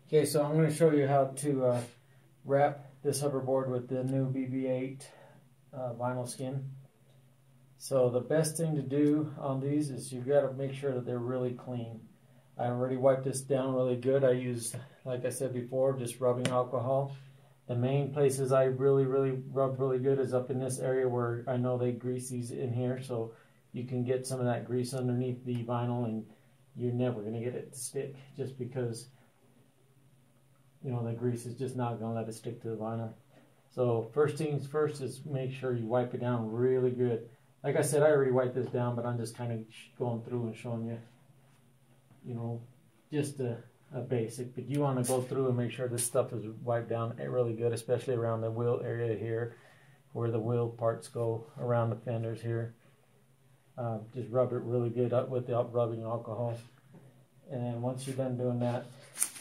Okay, so I'm going to show you how to wrap this hoverboard with the new bb-8 vinyl skin. So the best thing to do on these is you've got to make sure that they're really clean. I already wiped this down really good. I used, like I said before, just rubbing alcohol. The main places I really rub really good is up in this area where I know they grease these in here, so you can get some of that grease underneath the vinyl and you're never going to get it to stick, just because you know the grease is just not going to let it stick to the vinyl. So first things first is make sure you wipe it down really good. Like I said, I already wiped this down, but I'm just kind of going through and showing you, you know, just a basic. But you want to go through and make sure this stuff is wiped down really good, especially around the wheel area here, where the wheel parts go around the fenders here. Just rub it really good up without rubbing alcohol. And then once you're done doing that,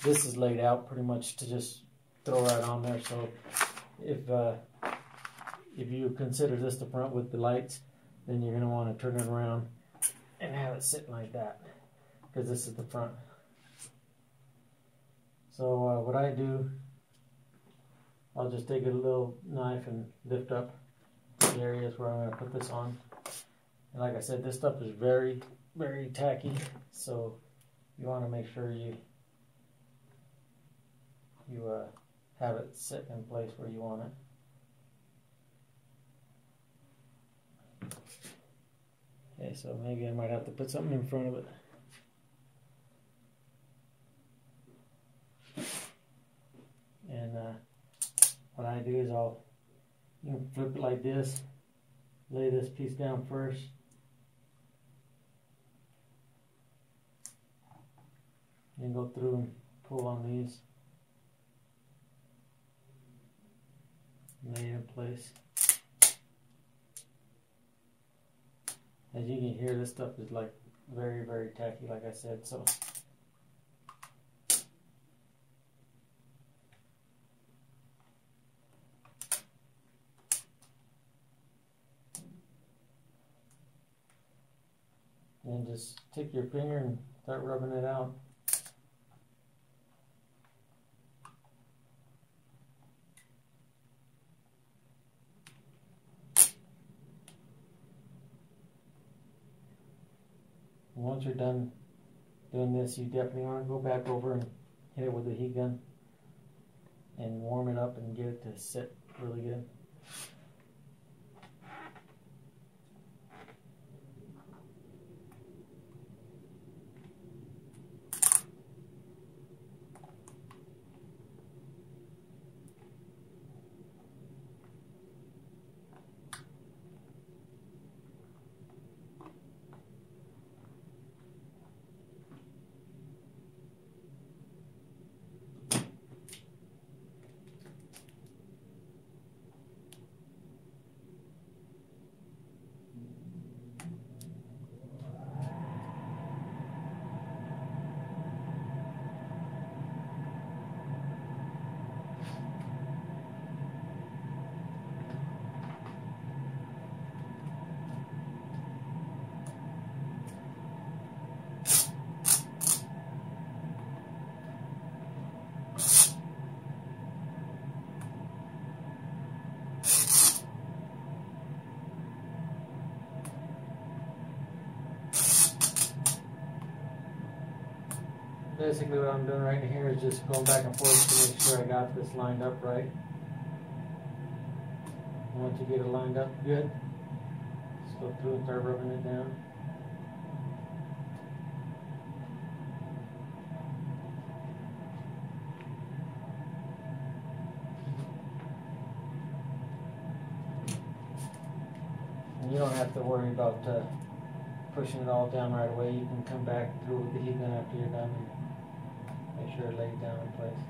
this is laid out pretty much to just throw right on there. So if you consider this the front with the lights, then you're going to want to turn it around and have it sitting like that, because this is the front. So what I do, I'll just take a little knife and lift up the areas where I'm going to put this on. And like I said, this stuff is very tacky, so you want to make sure you have it sit in place where you want it. Okay, so maybe I might have to put something in front of it. And what I do is I'll flip it like this, lay this piece down first, and go through and pull on these, lay it in place. As you can hear, this stuff is like very tacky, like I said. So and just take your finger and start rubbing it out. Once you're done doing this, you definitely want to go back over and hit it with a heat gun and warm it up and get it to sit really good. Basically what I'm doing right here is just going back and forth to make sure I got this lined up right. And once you get it lined up good, just go through and start rubbing it down. And you don't have to worry about pushing it all down right away. You can come back through with the heat gun after you're done and make sure it lays down in place.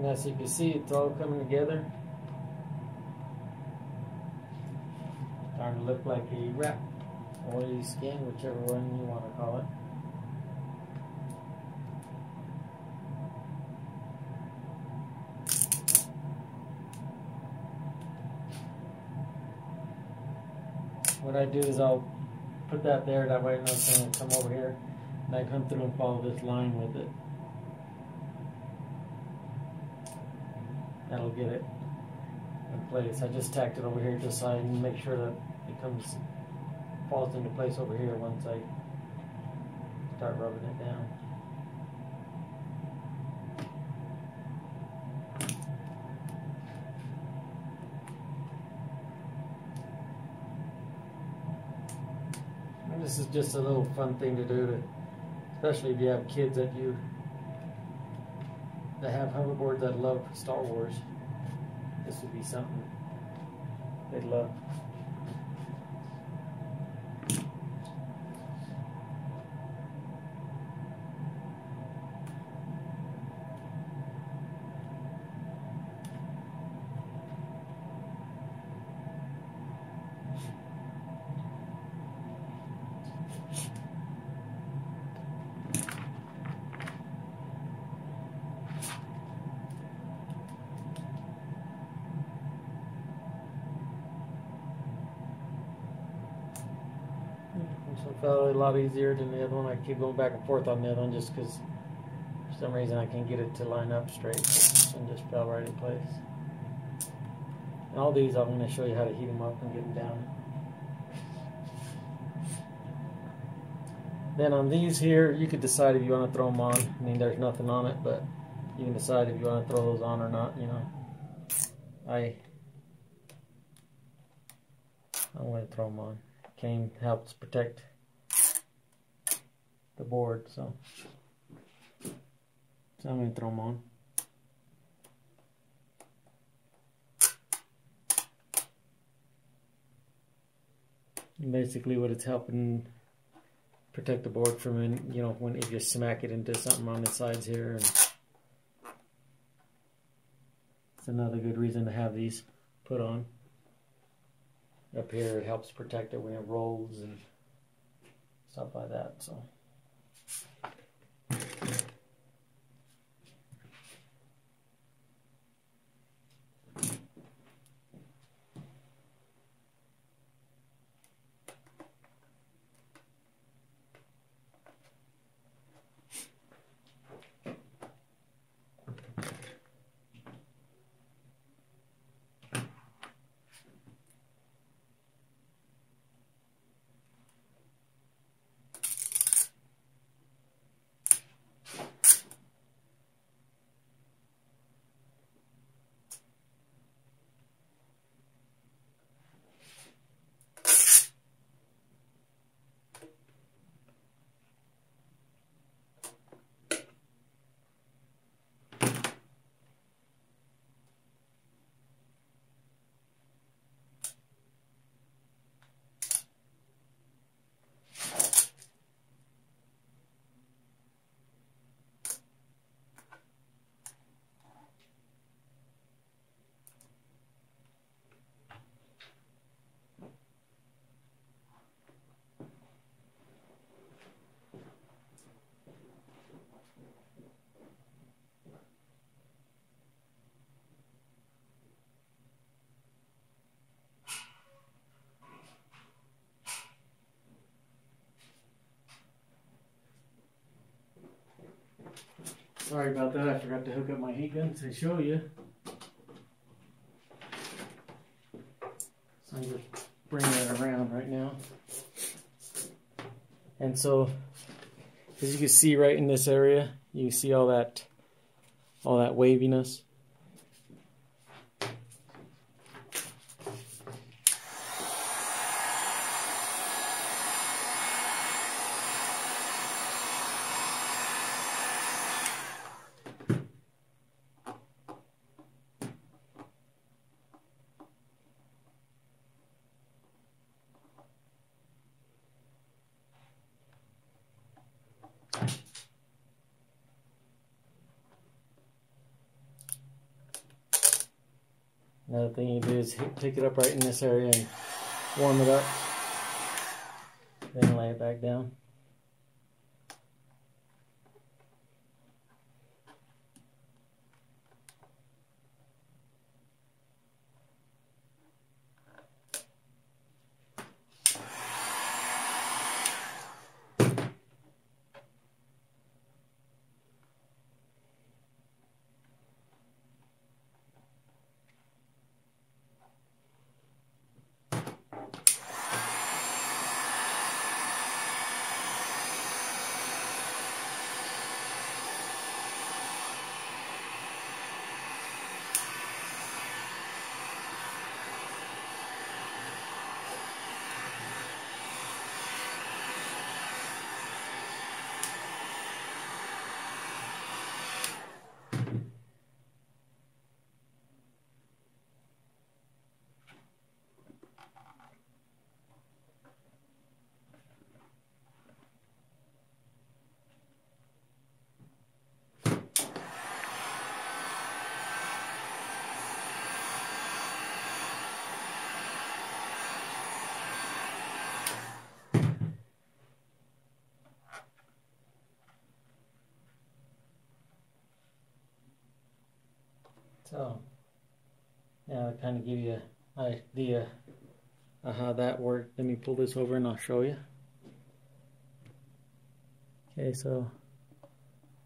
And as you can see, it's all coming together. Starting to look like a wrap, oily skin, whichever one you want to call it. What I do is I'll put that there, that way I know it's going to come over here, and I come through and follow this line with it. That'll get it in place. I just tacked it over here just so I can make sure that it falls into place over here once I start rubbing it down. And this is just a little fun thing to do, especially if you have kids that have hoverboards that love Star Wars. This would be something they'd love. This one felt a lot easier than the other one. I keep going back and forth on the other one just because for some reason I can't get it to line up straight. This one just fell right in place. And all these I'm going to show you how to heat them up and get them down. Then on these here, you could decide if you want to throw them on. I mean, there's nothing on it, but you can decide if you want to throw those on or not, you know. I'm going to throw them on. Cane helps protect the board, so I'm going to throw them on. And basically what it's helping protect the board from, you know, if you smack it into something on the sides here. And it's another good reason to have these put on. Up here it helps protect it when it rolls and stuff like that. So sorry about that, I forgot to hook up my heat gun to show you. So I'm just bringing that around right now. And so, as you can see right in this area, you see all that waviness. Another thing you do is pick it up right in this area and warm it up, then lay it back down. So, now to kind of give you an idea of how that worked, let me pull this over and I'll show you. Okay, so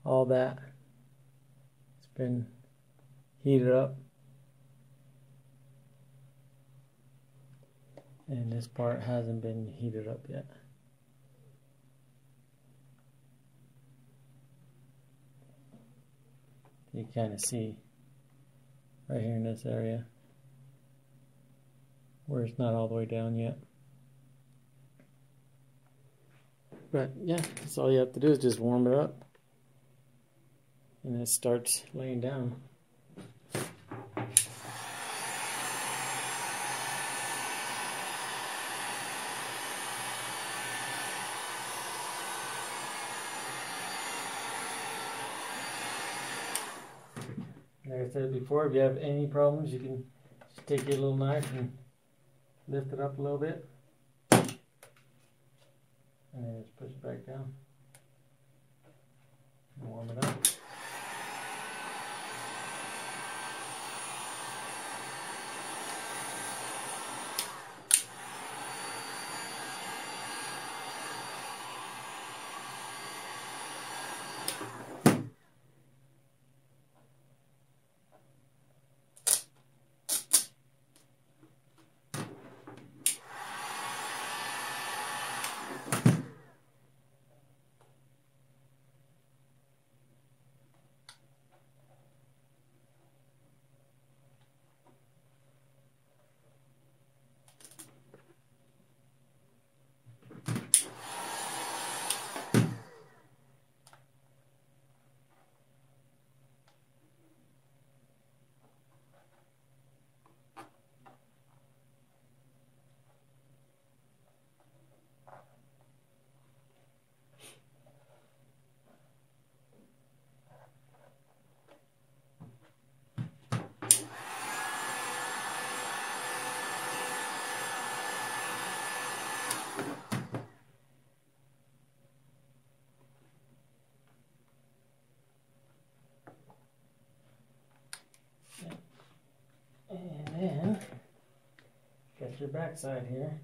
all that has been heated up, and this part hasn't been heated up yet. You kind of see right here in this area where it's not all the way down yet. But yeah, that's all you have to do is just warm it up and it starts laying down. Like I said before, if you have any problems, you can just take your little knife and lift it up a little bit, and then just push it back down and warm it up. And then, got your backside here.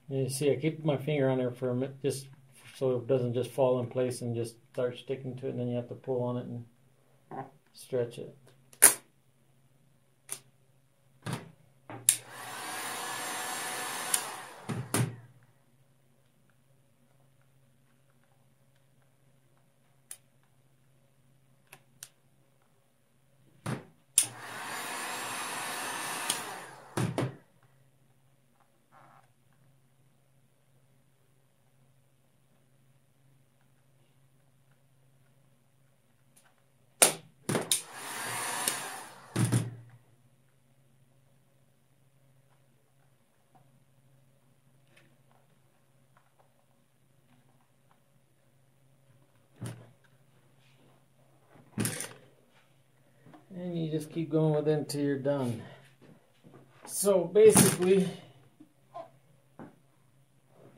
You see, I keep my finger on there for a minute, just so it doesn't just fall in place and just start sticking to it, and then you have to pull on it and stretch it. just keep going with it until you're done. So basically,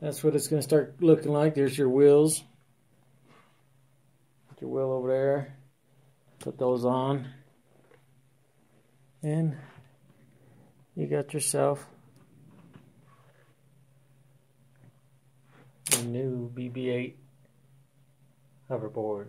that's what it's going to start looking like. There's your wheels. Put your wheel over there. Put those on. And you got yourself a new bb-8 hoverboard.